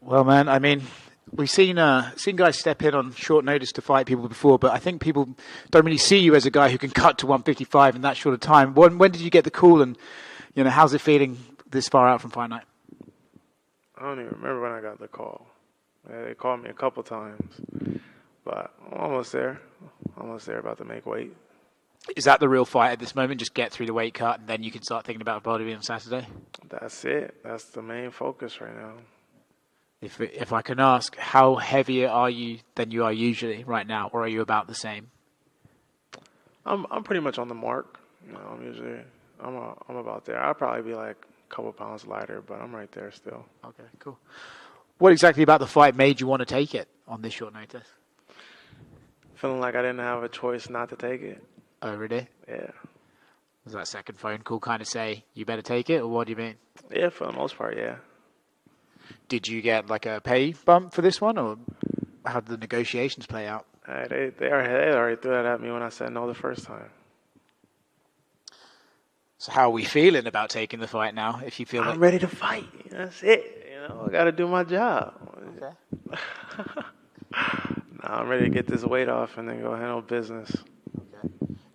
Well, man, I mean, we've seen guys step in on short notice to fight people before, but I think people don't really see you as a guy who can cut to 155 in that short of time. When did you get the call, and how's it feeling this far out from fight night? I don't even remember when I got the call. Yeah, they called me a couple times, but I'm almost there. Almost there, about to make weight. Is that the real fight at this moment? Just get through the weight cut, and then you can start thinking about bodybuilding on Saturday? That's it. That's the main focus right now. If I can ask, how heavier are you than you are usually right now, or are you about the same? I'm pretty much on the mark. I'm about there. I'll probably be like a couple pounds lighter, but I'm right there still. Okay, cool. What exactly about the fight made you want to take it on this short notice? Feeling like I didn't have a choice not to take it. Oh, really? Yeah. Was that second phone call kind of say, you better take it, or what do you mean? Yeah, for the most part, yeah. Did you get like a pay bump for this one, or how did the negotiations play out? They already threw that at me when I said no the first time. So how are we feeling about taking the fight now? If you feel I'm ready to fight. That's it. I got to do my job. Okay. Now I'm ready to get this weight off and then go handle business. Okay.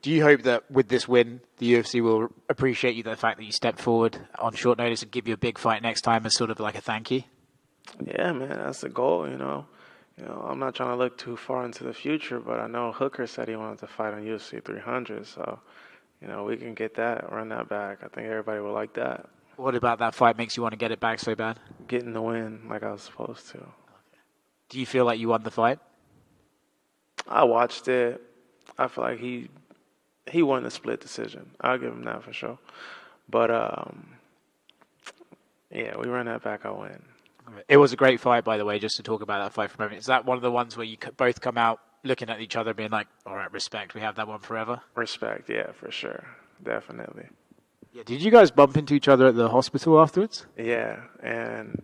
Do you hope that with this win, the UFC will appreciate you, the fact that you stepped forward on short notice and give you a big fight next time as sort of like a thank you? Yeah, man, that's the goal, I'm not trying to look too far into the future, but I know Hooker said he wanted to fight on UFC 300, so, we can get that, run that back. I think everybody will like that. What about that fight makes you want to get it back so bad? Getting the win like I was supposed to. Okay. Do you feel like you won the fight? I watched it. I feel like he won the split decision. I'll give him that for sure. But, yeah, we run that back, I win. It was a great fight, by the way, just to talk about that fight for a moment. Is that one of the ones where you both come out looking at each other being like, all right, respect, we have that one forever? Respect, yeah, for sure. Definitely. Yeah. Did you guys bump into each other at the hospital afterwards? Yeah, and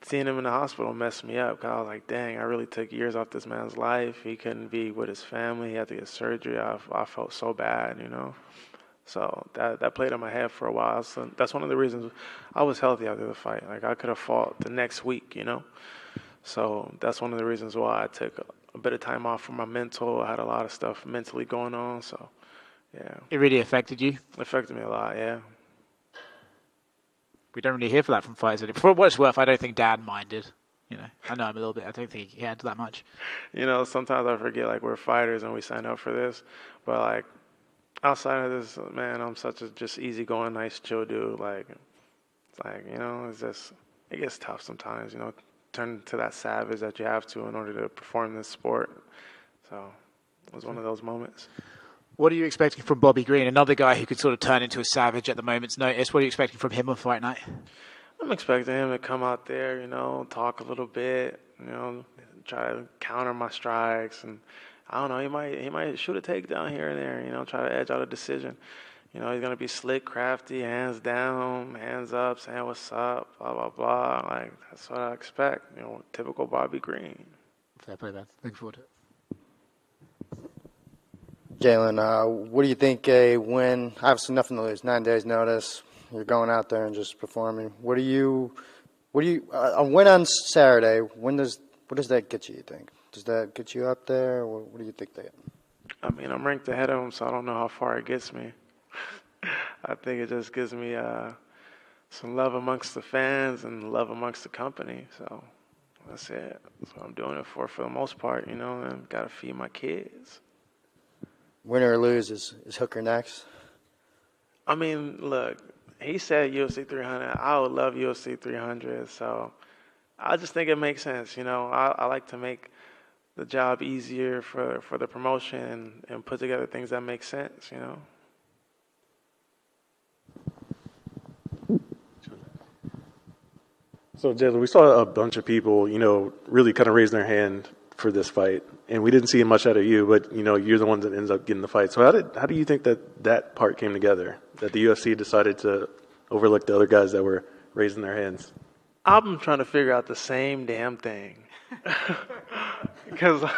seeing him in the hospital messed me up, because I was like, dang, I really took years off this man's life. He couldn't be with his family. He had to get surgery. I felt so bad, So that played in my head for a while. So that's one of the reasons I was healthy after the fight. Like, I could have fought the next week, So that's one of the reasons why I took a bit of time off from my mental. I had a lot of stuff mentally going on, so yeah. It really affected you? It affected me a lot, yeah. We don't really hear for that from fighters. For what it's worth, I don't think Dan minded. I know him a little bit. I don't think he had that much. Sometimes I forget, like, we're fighters and we sign up for this. But, like, outside of this, man, I'm such a just easygoing, nice, chill dude. It's just, it gets tough sometimes, turn to that savage that you have to in order to perform this sport. So it was one of those moments. What are you expecting from Bobby Green, another guy who could sort of turn into a savage at the moment's notice? What are you expecting from him on fight night? I'm expecting him to come out there, talk a little bit, try to counter my strikes. And I don't know, he might shoot a takedown here and there, try to edge out a decision. He's going to be slick, crafty, hands down, hands up, saying what's up, blah, blah, blah. Like, that's what I expect, typical Bobby Green. Fair play, man. Looking forward to it. Jalin, what do you think a win? Obviously nothing to lose, 9 days notice. You're going out there and just performing. What do you a win on Saturday, what does that get you think? Does that get you up there? Or what do you think that? I mean, I'm ranked ahead of him, so I don't know how far it gets me. I think it just gives me some love amongst the fans and love amongst the company. So that's it. That's what I'm doing it for the most part, and got to feed my kids. Win or lose, is Hooker next? I mean, look, he said UFC 300. I would love UFC 300, so I just think it makes sense. I like to make the job easier for the promotion and put together things that make sense, So, Jalin, we saw a bunch of people, really kind of raise their hand for this fight, and we didn't see much out of you, but, you're the one that ends up getting the fight. So how do you think that part came together, that the UFC decided to overlook the other guys that were raising their hands? I'm trying to figure out the same damn thing. Because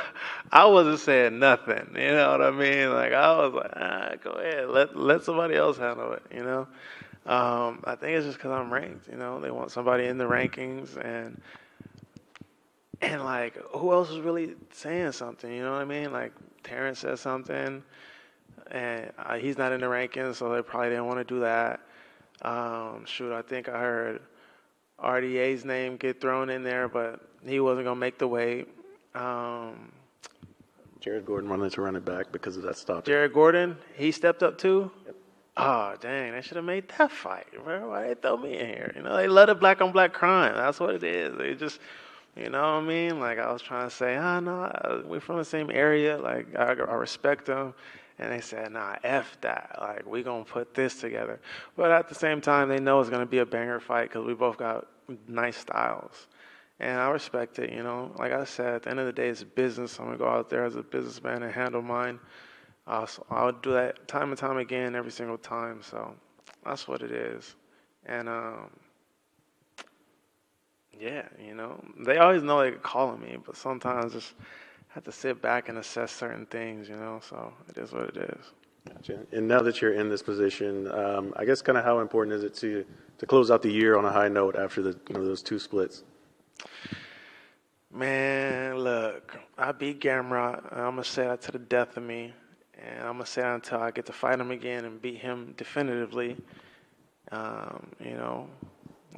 I wasn't saying nothing, you know what I mean? Like, I was like, go ahead, let somebody else handle it, I think it's just because I'm ranked. They want somebody in the rankings, and like, who else is really saying something? You know what I mean? Like, Terrence said something, and he's not in the rankings, so they probably didn't want to do that. I think I heard RDA's name get thrown in there, but he wasn't gonna make the weight. Jared Gordon wanted to run it back because of that stop. Jared Gordon, he stepped up too. Yep. Oh, dang, they should have made that fight, bro. Why they throw me in here? They love the black on black crime. That's what it is. They just, you know what I mean? Like, I was trying to say, no, we're from the same area. Like, I respect them. And they said, nah, F that. Like, we going to put this together. But at the same time, they know it's going to be a banger fight because we both got nice styles. And I respect it, Like I said, at the end of the day, it's business. I'm going to go out there as a businessman and handle mine. I'll do that time and time again, every single time. So that's what it is. And, yeah, they always know they can call on me, but sometimes just have to sit back and assess certain things, So it is what it is. Gotcha. And now that you're in this position, I guess kind of how important is it to close out the year on a high note after those two splits? Man, look, I beat Gamrot, and I'm going to say that to the death of me. And I'm going to say that until I get to fight him again and beat him definitively.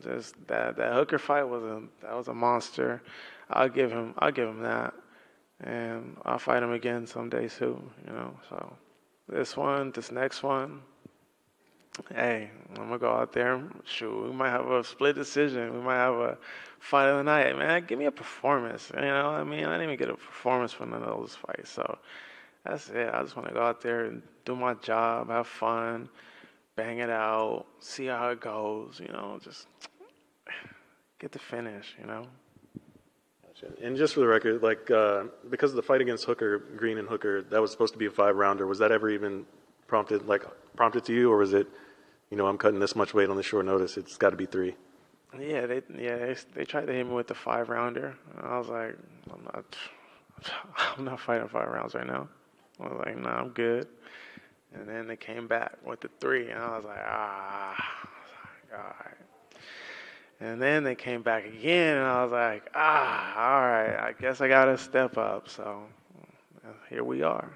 Just that Hooker fight was a monster. I'll give him that. And I'll fight him again someday too, So this next one, hey, I'm going to go out there. Shoot, we might have a split decision. We might have a fight of the night. Man, give me a performance. I didn't even get a performance for none of those fights. So that's it. I just want to go out there and do my job, have fun, bang it out, see how it goes, just get the finish, Gotcha. And just for the record, like, because of the fight against Green and Hooker, that was supposed to be a 5-rounder. Was that ever even prompted to you, or was it, I'm cutting this much weight on the short notice, it's got to be 3? Yeah, they tried to hit me with the 5-rounder. I was like, I'm not fighting 5 rounds right now. I was like, nah, I'm good. And then they came back with the 3, and I was like, all right. And then they came back again, and I was like, all right, I guess I got to step up. So here we are.